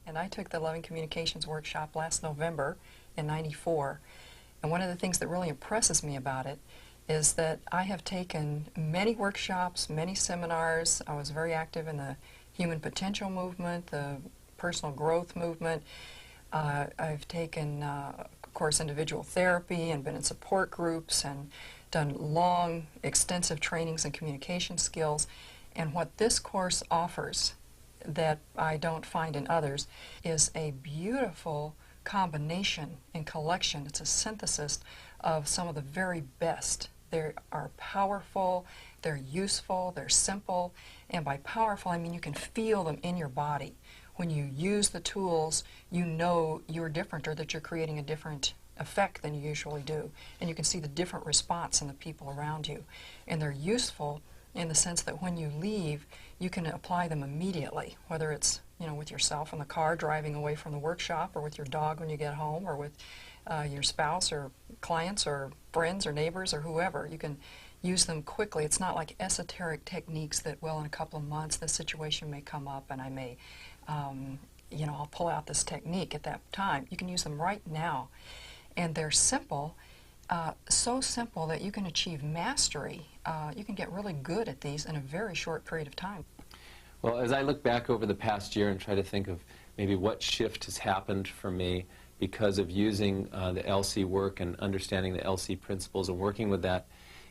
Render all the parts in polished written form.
And I took the Loving Communications workshop last November in '94. And one of the things that really impresses me about it is that I have taken many workshops, many seminars. I was very active in the human potential movement, the personal growth movement. I've taken, of course, individual therapy and been in support groups and done long, extensive trainings in communication skills. And what this course offers that I don't find in others is a beautiful combination and collection. It's a synthesis of some of the very best. They are powerful, they're useful, they're simple, and by powerful I mean you can feel them in your body. When you use the tools, you know you're different or that you're creating a different effect than you usually do. And you can see the different response in the people around you. And they're useful in the sense that when you leave, you can apply them immediately, whether it's, you know, with yourself in the car driving away from the workshop, or with your dog when you get home, or with your spouse or clients or friends or neighbors or whoever. You can use them quickly. It's not like esoteric techniques that, well, in a couple of months this situation may come up and I may, you know, I'll pull out this technique at that time. You can use them right now. And they're simple, so simple that you can achieve mastery. You can get really good at these in a very short period of time. Well, as I look back over the past year and try to think of maybe what shift has happened for me because of using the LC work and understanding the LC principles and working with that,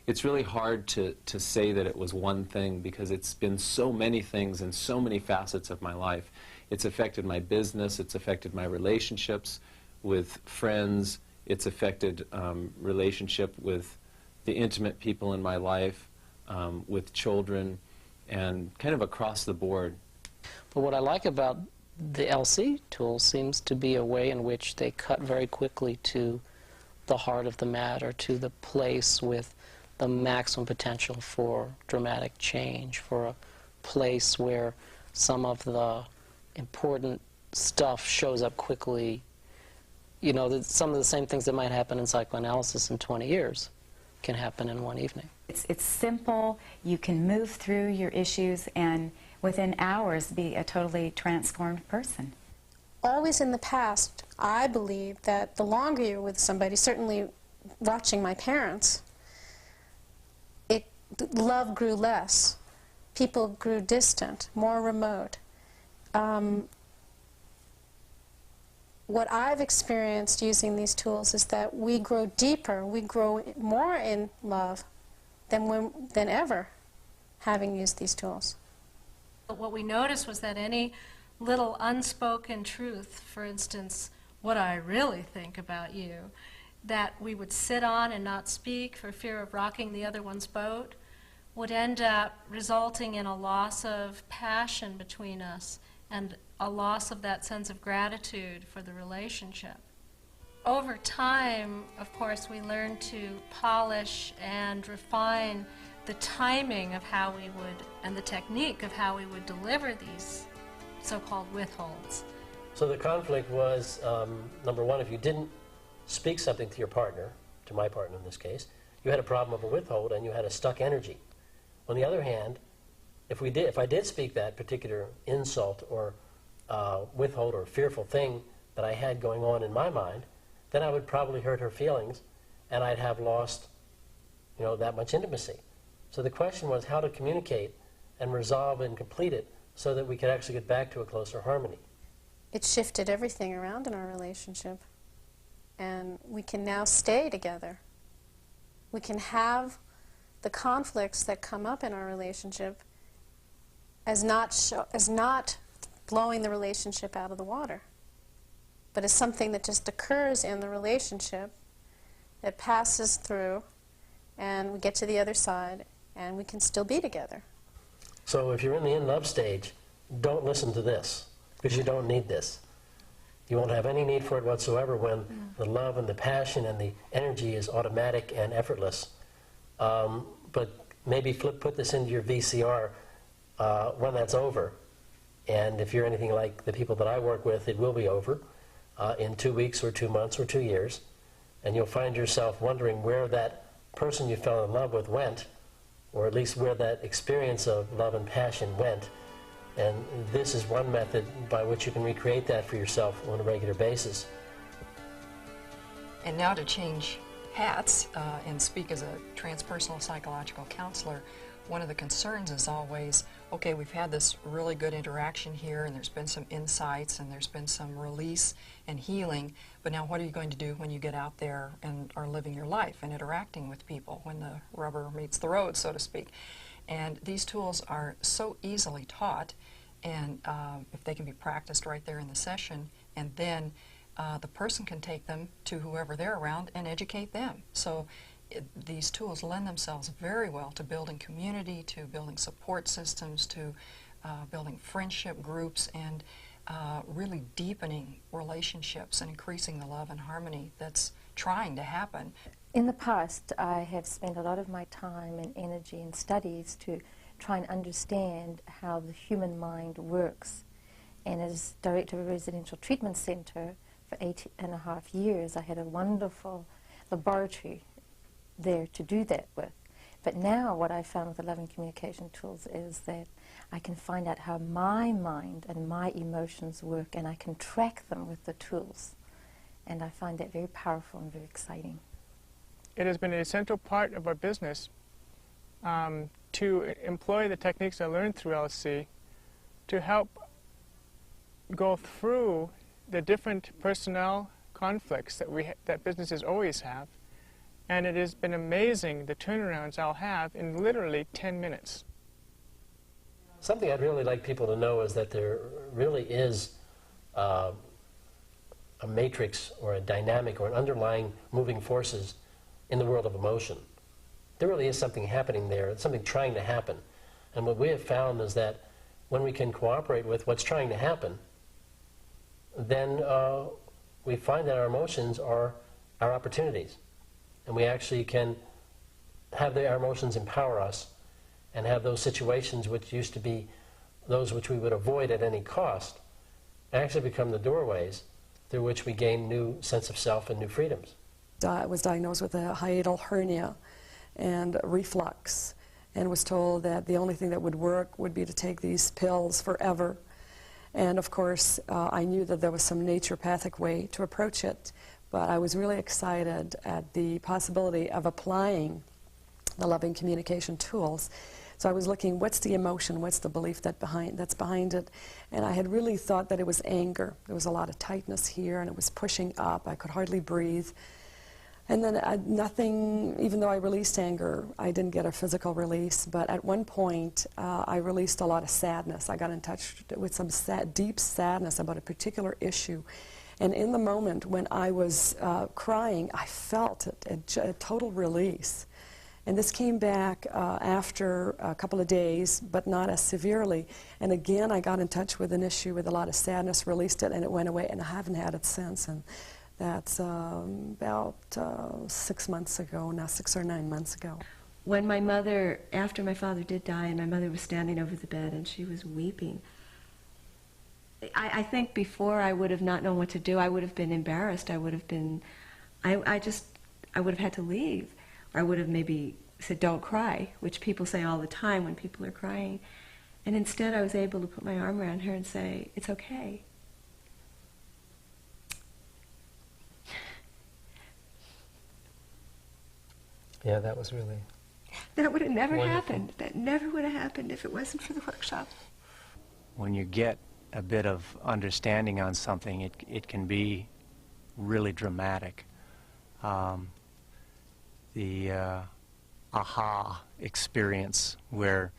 it's really hard to say that it was one thing, because it's been so many things and so many facets of my life. It's affected my business, it's affected my relationships with friends, it's affected relationship with the intimate people in my life, with children, and kind of across the board. But what I like about the LC tool seems to be a way in which they cut very quickly to the heart of the matter, to the place with the maximum potential for dramatic change, for a place where some of the important stuff shows up quickly. You know, some of the same things that might happen in psychoanalysis in 20 years can happen in one evening. It's simple. You can move through your issues and within hours be a totally transformed person. Always in the past, I believe that the longer you're with somebody, certainly watching my parents, love grew less. People grew distant, more remote. What I've experienced using these tools is that we grow deeper, we grow more in love than ever, having used these tools. What we noticed was that any little unspoken truth, for instance, what I really think about you, that we would sit on and not speak for fear of rocking the other one's boat, would end up resulting in a loss of passion between us and a loss of that sense of gratitude for the relationship. Over time, of course, we learned to polish and refine the timing of how we would, and the technique of how we would deliver these so-called withholds. So the conflict was, number one, if you didn't speak something to your partner, to my partner in this case, you had a problem of a withhold and you had a stuck energy. On the other hand, if I did speak that particular insult or withhold or fearful thing that I had going on in my mind, then I would probably hurt her feelings and I'd have lost, you know, that much intimacy. So the question was how to communicate and resolve and complete it so that we could actually get back to a closer harmony. It shifted everything around in our relationship, and we can now stay together. We can have the conflicts that come up in our relationship as not blowing the relationship out of the water, but as something that just occurs in the relationship that passes through, and we get to the other side and we can still be together. So if you're in the in-love stage, don't listen to this, because you don't need this. You won't have any need for it whatsoever when the love and the passion and the energy is automatic and effortless. But maybe put this into your VCR when that's over. And if you're anything like the people that I work with, it will be over in 2 weeks or 2 months or 2 years. And you'll find yourself wondering where that person you fell in love with went, or at least where that experience of love and passion went. And this is one method by which you can recreate that for yourself on a regular basis. And now to change hats and speak as a transpersonal psychological counselor, one of the concerns is always, okay, we've had this really good interaction here and there's been some insights and there's been some release and healing, but now what are you going to do when you get out there and are living your life and interacting with people, when the rubber meets the road, so to speak? And these tools are so easily taught, and if they can be practiced right there in the session, and then the person can take them to whoever they're around and educate them. So these tools lend themselves very well to building community, to building support systems, to building friendship groups, and really deepening relationships and increasing the love and harmony that's trying to happen. In the past, I have spent a lot of my time and energy and studies to try and understand how the human mind works. And as director of a residential treatment center for 8.5 years, I had a wonderful laboratory there to do that with. But now what I found with the loving communication tools is that I can find out how my mind and my emotions work, and I can track them with the tools. And I find that very powerful and very exciting. It has been an essential part of our business to employ the techniques I learned through LC to help go through the different personnel conflicts that businesses always have. And it has been amazing the turnarounds I'll have in literally 10 minutes. Something I'd really like people to know is that there really is a matrix or a dynamic or an underlying moving forces in the world of emotion. There really is something happening there, something trying to happen. And what we have found is that when we can cooperate with what's trying to happen, then we find that our emotions are our opportunities. And we actually can have our emotions empower us and have those situations which used to be those which we would avoid at any cost actually become the doorways through which we gain new sense of self and new freedoms. I was diagnosed with a hiatal hernia and reflux, and was told that the only thing that would work would be to take these pills forever. And of course, I knew that there was some naturopathic way to approach it, but I was really excited at the possibility of applying the loving communication tools. So I was looking, what's the emotion, what's the belief that's behind it? And I had really thought that it was anger. There was a lot of tightness here, and it was pushing up. I could hardly breathe. And then nothing, even though I released anger, I didn't get a physical release. But at one point, I released a lot of sadness. I got in touch with some deep sadness about a particular issue. And in the moment when I was crying, I felt a total release. And this came back after a couple of days, but not as severely. And again, I got in touch with an issue with a lot of sadness, released it, and it went away, and I haven't had it since. And that's about 6 months ago, now 6 or 9 months ago. When my mother, after my father did die, and my mother was standing over the bed and she was weeping, I think before I would have not known what to do. I would have been embarrassed. I would have been, I would have had to leave. Or I would have maybe said, don't cry, which people say all the time when people are crying. And instead I was able to put my arm around her and say, it's okay. Yeah, that was really... That would have never wonderful. happened. That never would have happened if it wasn't for the workshop. When you get a bit of understanding on something, it can be really dramatic. The aha experience where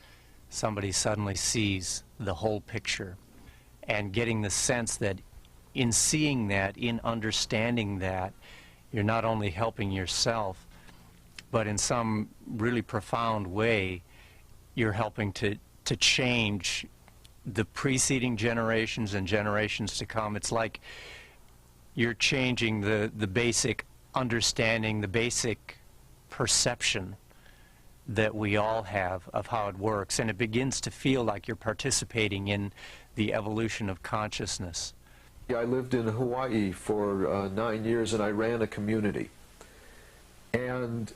somebody suddenly sees the whole picture, and getting the sense that in seeing that, in understanding that, you're not only helping yourself, but in some really profound way, you're helping to change the preceding generations and generations to come. It's like you're changing the basic understanding, the basic perception that we all have of how it works, and it begins to feel like you're participating in the evolution of consciousness. I lived in Hawaii for 9 years, and I ran a community. And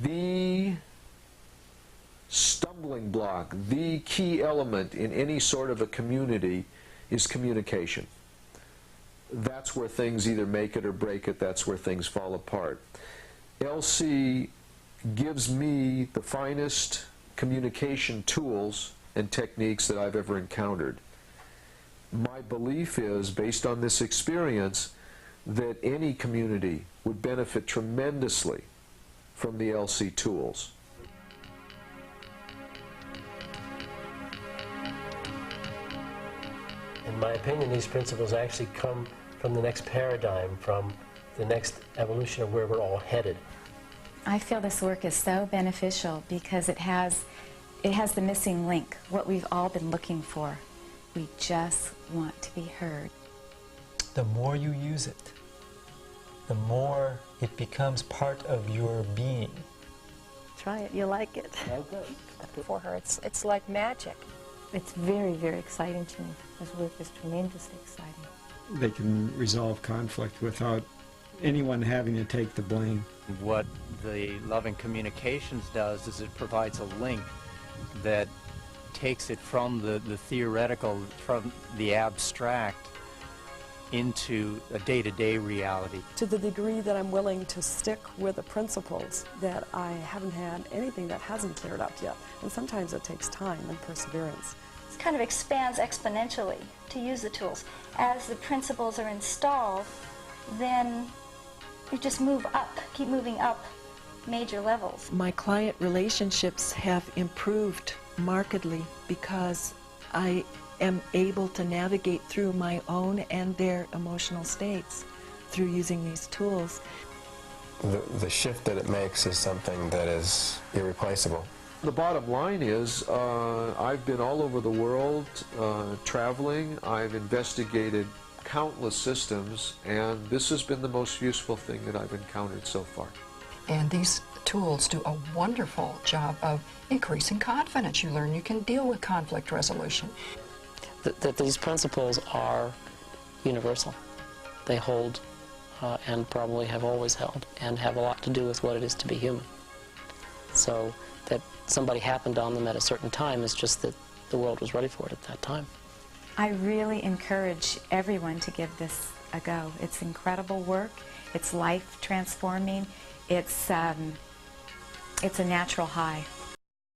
the stumbling stumbling block, the key element in any sort of a community is communication. That's where things either make it or break it. That's where things fall apart. LC gives me the finest communication tools and techniques that I've ever encountered. My belief is, based on this experience, that any community would benefit tremendously from the LC tools. In my opinion, these principles actually come from the next paradigm, from the next evolution of where we're all headed. I feel this work is so beneficial because it has the missing link, what we've all been looking for. We just want to be heard. The more you use it, the more it becomes part of your being. Try it, you'll like it. Okay. For her, it's like magic. It's very, very exciting to me. This work is tremendously exciting. They can resolve conflict without anyone having to take the blame. What the loving communications does is it provides a link that takes it from the theoretical, from the abstract, into a day-to-day reality. To the degree that I'm willing to stick with the principles, that I haven't had anything that hasn't cleared up yet. And sometimes it takes time and perseverance. It kind of expands exponentially to use the tools. As the principles are installed, then you just move up, keep moving up major levels. My client relationships have improved markedly because I am able to navigate through my own and their emotional states through using these tools. The shift that it makes is something that is irreplaceable. The bottom line is, I've been all over the world traveling. I've investigated countless systems, and this has been the most useful thing that I've encountered so far. And these tools do a wonderful job of increasing confidence. You learn you can deal with conflict resolution. That these principles are universal. They hold and probably have always held and have a lot to do with what it is to be human. So that somebody happened on them at a certain time is just that the world was ready for it at that time. I really encourage everyone to give this a go. It's incredible work. It's life transforming. It's a natural high.